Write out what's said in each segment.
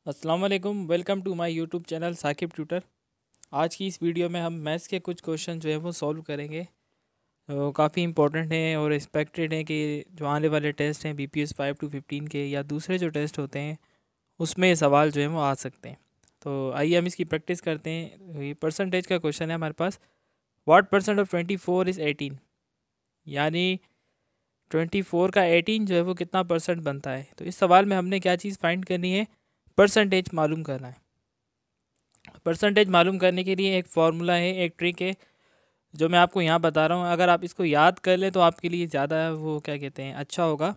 अस्सलाम वालेकुम। Welcome to my YouTube channel Saqib tutor. आज की इस वीडियो में हम मैथ्स के कुछ क्वेश्चन जो है वो सॉल्व करेंगे। तो काफ़ी इंपॉर्टेंट हैं और एक्सपेक्टेड हैं कि जो आने वाले टेस्ट हैं बीपीएस 5 to 15 के या दूसरे जो टेस्ट होते हैं उसमें ये सवाल जो है वो आ सकते हैं। तो आइए हम इसकी प्रैक्टिस करते हैं। ये परसेंटेज का क्वेश्चन है हमारे पास। व्हाट परसेंट ऑफ 24 इज़ 18, यानी 24 का 18 जो है वो कितना परसेंट बनता है। तो इस सवाल में हमने क्या चीज़ फाइंड करनी है, परसेंटेज मालूम करना है। परसेंटेज मालूम करने के लिए एक फार्मूला है, एक ट्रिक है जो मैं आपको यहाँ बता रहा हूँ। अगर आप इसको याद कर लें तो आपके लिए ज़्यादा वो क्या कहते हैं अच्छा होगा,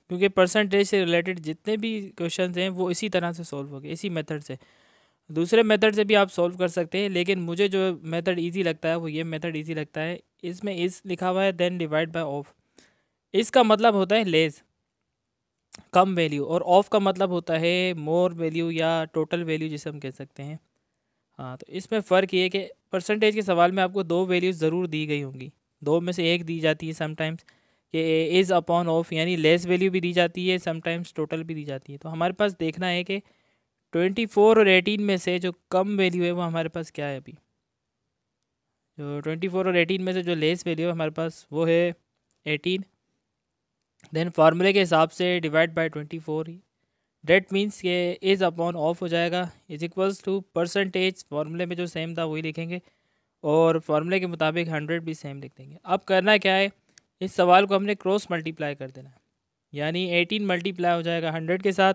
क्योंकि परसेंटेज से रिलेटेड जितने भी क्वेश्चंस हैं वो इसी तरह से सॉल्व होंगे, इसी मेथड से। दूसरे मेथड से भी आप सॉल्व कर सकते हैं, लेकिन मुझे जो मेथड इजी लगता है वो ये मेथड इजी लगता है। इसमें इस लिखा हुआ है देन डिवाइड बाय ऑफ। इसका मतलब होता है लेस, कम वैल्यू, और ऑफ का मतलब होता है मोर वैल्यू या टोटल वैल्यू जिसे हम कह सकते हैं। हाँ, तो इसमें फ़र्क ये है कि परसेंटेज के सवाल में आपको दो वैल्यूज़ ज़रूर दी गई होंगी, दो में से एक दी जाती है समटाइम्स, कि इज़ अपॉन ऑफ, यानी लेस वैल्यू भी दी जाती है, समटाइम्स टोटल भी दी जाती है। तो हमारे पास देखना है कि 24 और 18 में से जो कम वैल्यू है वो हमारे पास क्या है। अभी जो 24 और 18 में से जो लेस वैल्यू है हमारे पास वो है 18। देन फार्मूले के हिसाब से डिवाइड बाय 24, डेट मीन्स ये इज़ अपॉन ऑफ हो जाएगा, इज इक्वल्स टू परसेंटेज। फार्मूले में जो सेम था वही लिखेंगे और फार्मूले के मुताबिक 100 भी सेम लिख देंगे। अब करना क्या है, इस सवाल को हमने क्रॉस मल्टीप्लाई कर देना है, यानी 18 मल्टीप्लाई हो जाएगा 100 के साथ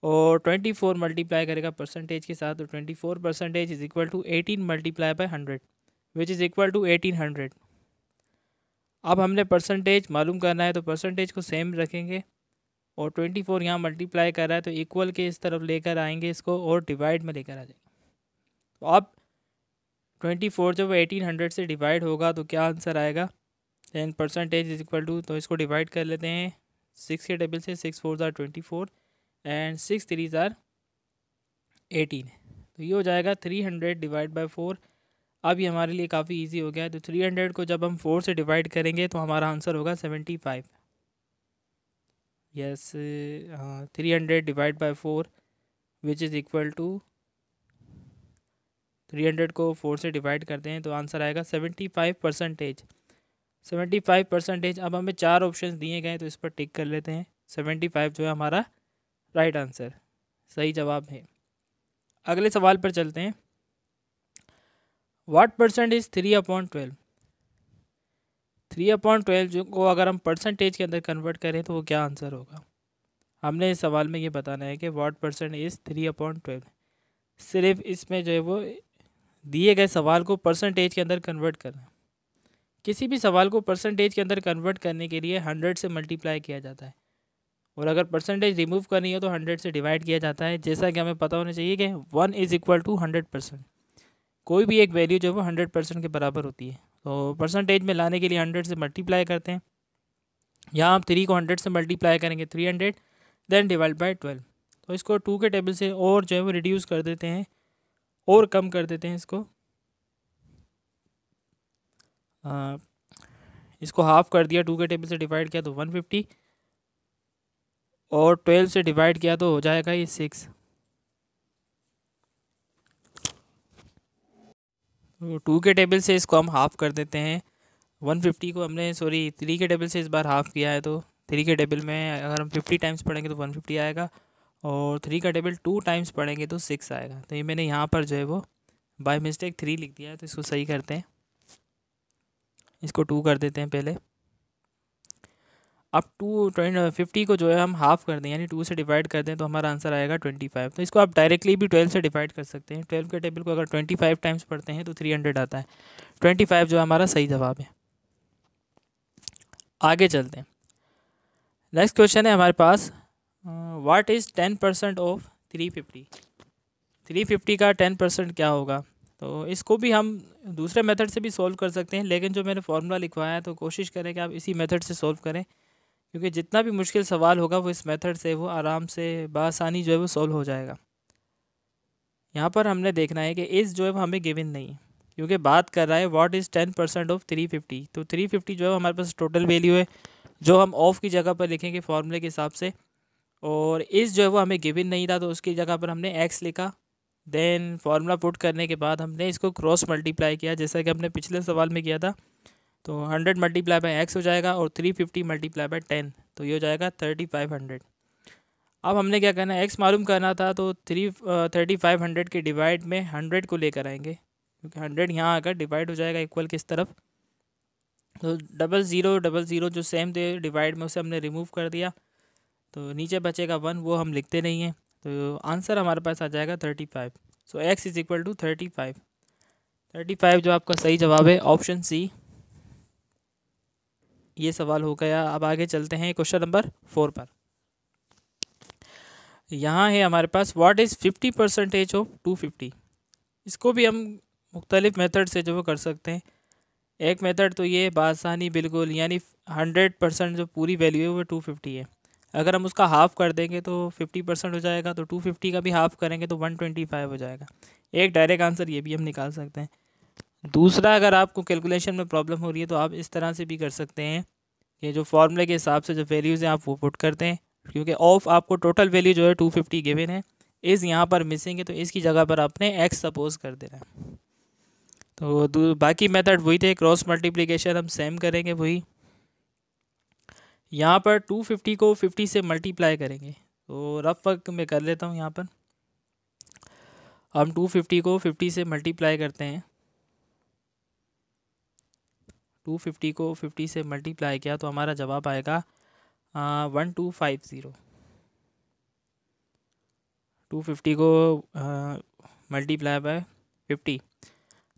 और 24 मल्टीप्लाई करेगा परसेंटेज के साथ। तो 24 percentage is equal to 18 multiply by 100 which is equal to 1800। अब हमने परसेंटेज मालूम करना है तो परसेंटेज को सेम रखेंगे और 24 यहाँ मल्टीप्लाई कर रहा है तो इक्वल के इस तरफ लेकर आएंगे इसको और डिवाइड में लेकर आ जाएंगे। तो अब 24 जब 1800 से डिवाइड होगा तो क्या आंसर आएगा, ten percentage is equal to, तो इसको डिवाइड कर लेते हैं 6 के टेबल से। 6 4 ज़ार 24 एंड 6 3 ज़ार 18। तो ये हो जाएगा 300 डिवाइड बाई 4। अब ये हमारे लिए काफ़ी इजी हो गया है। तो 300 को जब हम 4 से डिवाइड करेंगे तो हमारा आंसर होगा 75। यस, हाँ, 300 divide by 4 which is equal to, 300 को 4 से डिवाइड करते हैं तो आंसर आएगा 75 परसेंटेज। 75 परसेंटेज। अब हमें चार ऑप्शन दिए गए तो इस पर टिक कर लेते हैं। 75 जो है हमारा राइट आंसर, सही जवाब है। अगले सवाल पर चलते हैं। What percent is 3/12। 3/12 जो को अगर हम परसेंटेज के अंदर कन्वर्ट करें तो वो क्या आंसर होगा। हमने इस सवाल में ये बताना है कि व्हाट परसेंट इज़ 3/12। सिर्फ इसमें जो है वो दिए गए सवाल को परसेंटेज के अंदर कन्वर्ट करना है। किसी भी सवाल को परसेंटेज के अंदर कन्वर्ट करने के लिए 100 से मल्टीप्लाई किया जाता है, और अगर परसेंटेज रिमूव करनी हो तो 100 से डिवाइड किया जाता है। जैसा कि हमें पता होना चाहिए कि 1 इज़ इक्वल टू 100%। कोई भी एक वैल्यू जो है वो 100% के बराबर होती है। तो परसेंटेज में लाने के लिए 100 से मल्टीप्लाई करते हैं। यहाँ आप 3 को 100 से मल्टीप्लाई करेंगे 300, देन डिवाइड बाई 12। तो इसको 2 के टेबल से और जो है वो रिड्यूस कर देते हैं और कम कर देते हैं इसको। इसको हाफ कर दिया, 2 के टेबल से डिवाइड किया तो 150 और 12 से डिवाइड किया तो हो जाएगा ये 6। तो 2 के टेबल से इसको हम हाफ कर देते हैं। 150 को हमने 3 के टेबल से इस बार हाफ किया है, तो 3 के टेबल में अगर हम 50 टाइम्स पढ़ेंगे तो 150 आएगा, और 3 का टेबल 2 टाइम्स पढ़ेंगे तो 6 आएगा। तो ये मैंने यहाँ पर जो है वो बाय मिस्टेक 3 लिख दिया है, तो इसको सही करते हैं। इसको 2 कर देते हैं पहले। अब 50 को जो है हम हाफ़ कर दें, यानी 2 से डिवाइड कर दें तो हमारा आंसर आएगा 25। तो इसको आप डायरेक्टली भी 12 से डिवाइड कर सकते हैं। 12 के टेबल को अगर 25 टाइम्स पढ़ते हैं तो 300 आता है। 25 जो हमारा सही जवाब है। आगे चलते हैं। नेक्स्ट क्वेश्चन है हमारे पास, व्हाट इज़ 10% ऑफ 350। 350 का 10% क्या होगा। तो इसको भी हम दूसरे मेथड से भी सॉल्व कर सकते हैं, लेकिन जो मैंने फार्मूला लिखवाया है तो कोशिश करें कि आप इसी मेथड से सॉल्व करें, क्योंकि जितना भी मुश्किल सवाल होगा वो इस मेथड से वो आराम से बआसानी जो है वो सॉल्व हो जाएगा। यहाँ पर हमने देखना है कि इस जो है वो हमें गिवन नहीं है, क्योंकि बात कर रहा है व्हाट इज़ 10% ऑफ 350। तो 350 जो है हमारे पास टोटल वैल्यू है, जो हम ऑफ की जगह पर लिखेंगे फार्मूले के हिसाब से, और इस जो है वो हमें गिवन नहीं था, तो उसकी जगह पर हमने एक्स लिखा। देन फार्मूला पुट करने के बाद हमने इसको क्रॉस मल्टीप्लाई किया, जैसा कि हमने पिछले सवाल में किया था। तो 100 मल्टीप्लाई बाय एक्स हो जाएगा और 350 मल्टीप्लाई बाय 10, तो ये हो जाएगा 3500। अब हमने क्या करना है, एक्स मालूम करना था, तो 3500 के डिवाइड में 100 को लेकर आएंगे, क्योंकि 100 यहाँ आकर डिवाइड हो जाएगा इक्वल किस तरफ। तो 0000 जो सेम थे डिवाइड में, उसे हमने रिमूव कर दिया, तो नीचे बचेगा 1, वो हम लिखते नहीं हैं। तो आंसर हमारे पास आ जाएगा 35। सो एक्स इज इक्वल टू 35 जो आपका सही जवाब है, ऑप्शन सी। ये सवाल हो गया। अब आगे चलते हैं क्वेश्चन नंबर 4 पर। यहाँ है हमारे पास, व्हाट इज़ 50% ऑफ 250। इसको भी हम मुख्तलिफ मेथड से जो वो कर सकते हैं। एक मेथड तो ये बासानी बिल्कुल, यानी 100% जो पूरी वैल्यू है वो 250 है। अगर हम उसका हाफ़ कर देंगे तो 50% हो जाएगा, तो 250 का भी हाफ़ करेंगे तो 125 हो जाएगा। एक डायरेक्ट आंसर ये भी हम निकाल सकते हैं। दूसरा, अगर आपको कैलकुलेशन में प्रॉब्लम हो रही है तो आप इस तरह से भी कर सकते हैं कि जो फॉर्मूले के हिसाब से जो वैल्यूज़ हैं आप वो पुट करते हैं, क्योंकि ऑफ आपको टोटल वैल्यू जो है 250 गिवन है, इस यहाँ पर मिसिंग है, तो इसकी जगह पर आपने एक्स सपोज कर देना है। तो बाकी मेथड वही थे, क्रॉस मल्टीप्लिकेशन हम सेम करेंगे वही। यहाँ पर 250 को 50 से मल्टीप्लाई करेंगे, तो रफ वर्क में कर लेता हूँ। यहाँ पर हम 250 को 50 से मल्टीप्लाई करते हैं। 250 को 50 से मल्टीप्लाई किया तो हमारा जवाब आएगा 1250। 250 को मल्टीप्लाई बाय 50,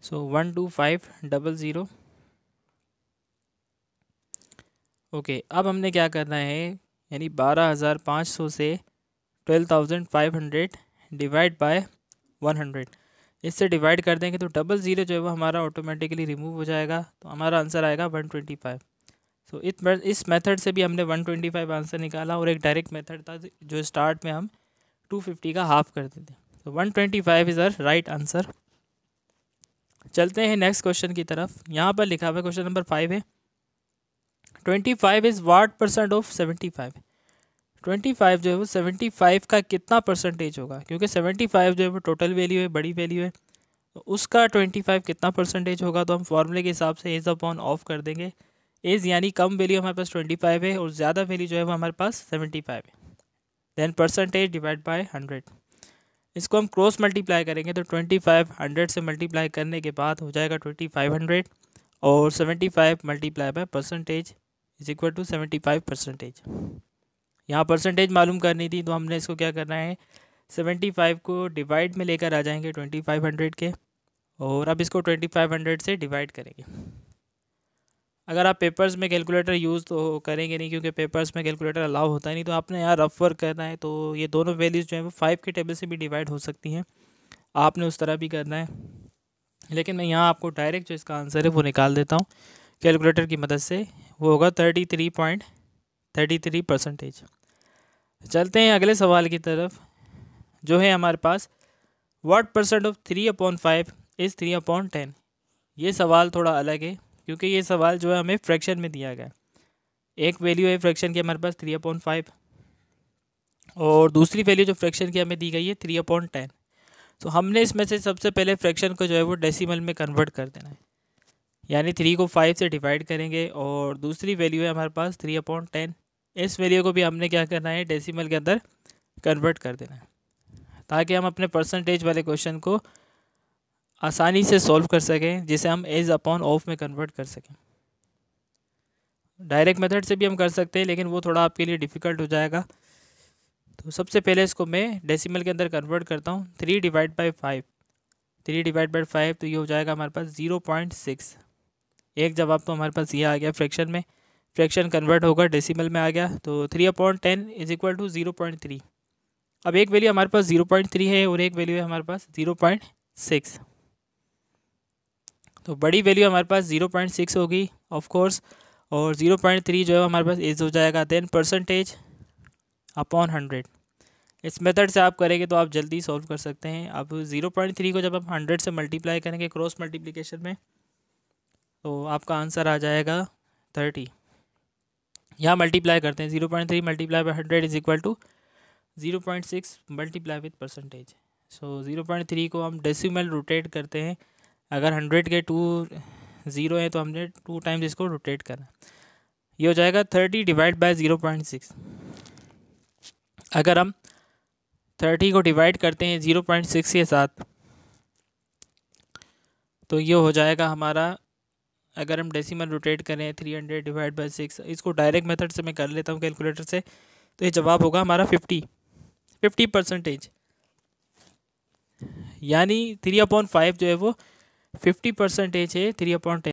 सो 12500। ओके, अब हमने क्या करना है, यानी 12500 से 12500 डिवाइड बाय 100, इससे डिवाइड कर देंगे तो 00 जो है वो हमारा ऑटोमेटिकली रिमूव हो जाएगा, तो हमारा आंसर आएगा 125। सो इस मेथड से भी हमने 125 आंसर निकाला, और एक डायरेक्ट मेथड था जो स्टार्ट में हम 250 का हाफ कर देते। तो 125 इज़ अ राइट आंसर। चलते हैं नेक्स्ट क्वेश्चन की तरफ। यहाँ पर लिखा हुआ है, क्वेश्चन नंबर 5 है, 25 इज़ व्हाट परसेंट ऑफ 75। 25 जो है वो 75 का कितना परसेंटेज होगा, क्योंकि 75 जो है वो टोटल वैल्यू है, बड़ी वैल्यू है, तो उसका 25 कितना परसेंटेज होगा। तो हम फॉर्मूले के हिसाब से एज अपॉन ऑफ कर देंगे। एज यानी कम वैल्यू हमारे पास 25 है और ज़्यादा वैल्यू जो है वो हमारे पास 75 है। देन परसेंटेज डिवाइड बाय 100, इसको हम क्रॉस मल्टीप्लाई करेंगे तो 25 100 से मल्टीप्लाई करने के बाद हो जाएगा 2500, और 75 multiply by percentage is equal to 75%। यहाँ परसेंटेज मालूम करनी थी, तो हमने इसको क्या करना है, 75 को डिवाइड में लेकर आ जाएंगे 2500 के, और अब इसको 2500 से डिवाइड करेंगे। अगर आप पेपर्स में कैलकुलेटर यूज़ तो करेंगे नहीं, क्योंकि पेपर्स में कैलकुलेटर अलाउ होता ही नहीं, तो आपने यहाँ रफ वर्क करना है। तो ये दोनों वैल्यूज़ जो हैं वो 5 के टेबल से भी डिवाइड हो सकती हैं, आपने उस तरह भी करना है। लेकिन मैं यहाँ आपको डायरेक्ट जो इसका आंसर है वो निकाल देता हूँ कैलकुलेटर की मदद से, वो होगा 33.33%। चलते हैं अगले सवाल की तरफ, जो है हमारे पास, व्हाट परसेंट ऑफ 3/5 इज़ 3/10। ये सवाल थोड़ा अलग है, क्योंकि ये सवाल जो है हमें फ्रैक्शन में दिया गया। एक वैल्यू है फ्रैक्शन की हमारे पास 3/5, और दूसरी वैल्यू जो फ्रैक्शन की हमें दी गई है 3/10। तो हमने इसमें से सबसे पहले फ्रैक्शन को जो है वो डेसिमल में कन्वर्ट कर देना है, यानी 3 को 5 से डिवाइड करेंगे, और दूसरी वैल्यू है हमारे पास 3/10। इस वैल्यू को भी हमने क्या करना है, डेसिमल के अंदर कन्वर्ट कर देना है, ताकि हम अपने परसेंटेज वाले क्वेश्चन को आसानी से सॉल्व कर सकें, जिसे हम एज अपॉन ऑफ में कन्वर्ट कर सकें। डायरेक्ट मेथड से भी हम कर सकते हैं, लेकिन वो थोड़ा आपके लिए डिफ़िकल्ट हो जाएगा। तो सबसे पहले इसको मैं डेसिमल के अंदर कन्वर्ट करता हूँ। 3 डिवाइड बाई 5, 3 डिवाइड बाई 5, तो ये हो जाएगा हमारे पास 0.6। एक जवाब तो हमारे पास ये आ गया फ्रैक्शन में, फ्रैक्शन कन्वर्ट होगा डेसिमल में आ गया, तो 3/10 इज इक्वल टू 0.3। अब एक वैल्यू हमारे पास 0.3 है और एक वैल्यू है हमारे पास 0.6, तो बड़ी वैल्यू हमारे पास 0.6 होगी ऑफ कोर्स, और 0.3 जो है हमारे पास एज हो जाएगा। Then percentage upon 100। इस मेथड से आप करेंगे तो आप जल्दी सॉल्व कर सकते हैं। अब 0.3 को जब हम 100 से मल्टीप्लाई करेंगे क्रॉस मल्टीप्लिकेशन में, तो आपका आंसर आ जाएगा 30। यहाँ मल्टीप्लाई करते हैं, 0.3 multiply by 100 is equal to 0.6 multiply with percentage. So 0.3 को हम डेसिमल रोटेट करते हैं। अगर 100 के 2 ज़ीरो हैं तो हमने 2 टाइम्स इसको रोटेट करना। ये हो जाएगा 30 डिवाइड बाय 0.6। अगर हम 30 को डिवाइड करते हैं 0.6 के साथ तो ये हो जाएगा हमारा, अगर हम डेसिमल रोटेट करें 300 डिवाइड बाय 6, इसको डायरेक्ट मेथड से मैं कर लेता हूँ कैलकुलेटर से, तो ये जवाब होगा हमारा 50%। यानी 3/5 जो है वो 50% है 3/10।